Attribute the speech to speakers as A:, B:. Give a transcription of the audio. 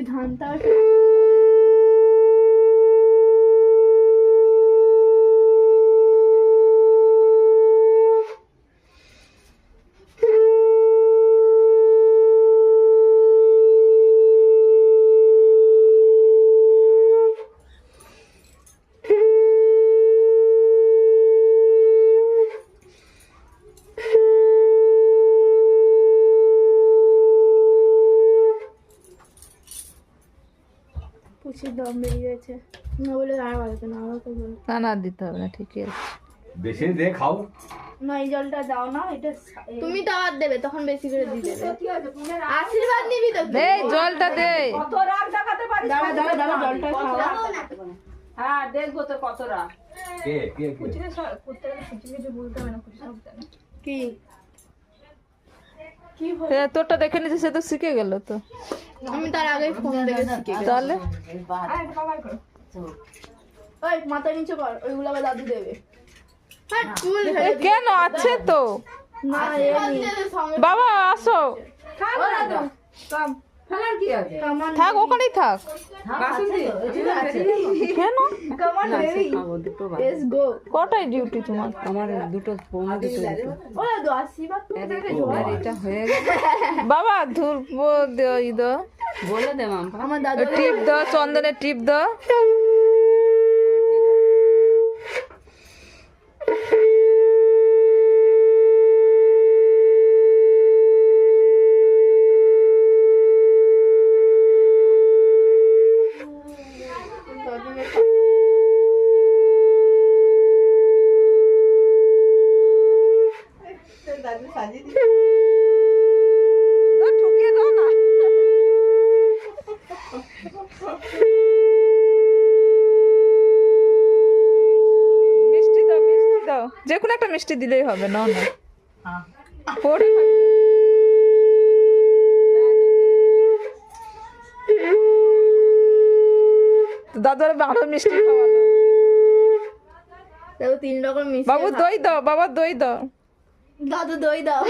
A: ধানটা পুচির দম বেরিয়ে গেছে না বলে আর বাড়বে না আবার তো বল
B: না না দিতে হবে না, ঠিকই আছে।
C: বেশি দে খাও।
A: না এই জলটা দাও না, এটা তুমি তো আর দেবে তখন বেশি করে দিয়ে দেবে। আশীর্বাদ নিবি তো
B: দে জলটা দে।
D: কত রাগ দেখাতে পারিস?
A: দাঁড়া দাঁড়া দাঁড়া জলটা খাও।
D: হ্যাঁ দেখবো তো কত রাগ।
C: কে কে কে
A: কি কি হলো?
B: তোরটা দেখে নিতে সে তো শিখে গেল তো।
A: আমি তার আগেই ফোন দেখে শিখে গেছি।
B: তাহলে
A: ওই মাথা নিচে কর, ওইগুলো আবার দাদু দেবে। হ্যাঁ চুল
B: এ কেন আছে তো?
A: না এ নি
B: বাবা আসো,
A: ও দাদু কাম
D: ফেলার কি আছে?
A: কামান
B: থাক ওখানেই থাক।
D: বাসন দিয়ে
B: কেন?
A: কামান বেবি লেটস গো।
B: কটাই ডিউটি তোমার?
D: আমার দুটো পৌনে দুটো
A: ও দাদু আশীর্বাদ তুমি দেখে
D: এটা হয়ে গেছে।
B: বাবা ধূপ দাও,
D: বলে দে মাম।
A: আমার দাদু
B: টিপ দাও, চন্দনের টিপ দাও। ঠুকিয়ে দাও না। মিষ্টি দাও, মিষ্টি দাও, যে কোনো একটা মিষ্টি দিলেই হবে। নাও না পরে খাবি। তো দাদু আরো মিষ্টি খাওয়ালো।
A: দাদু 3 রকম মিষ্টি
B: বাবু দই দাও, বাবা দই দাও।
A: দাদু দই দাও।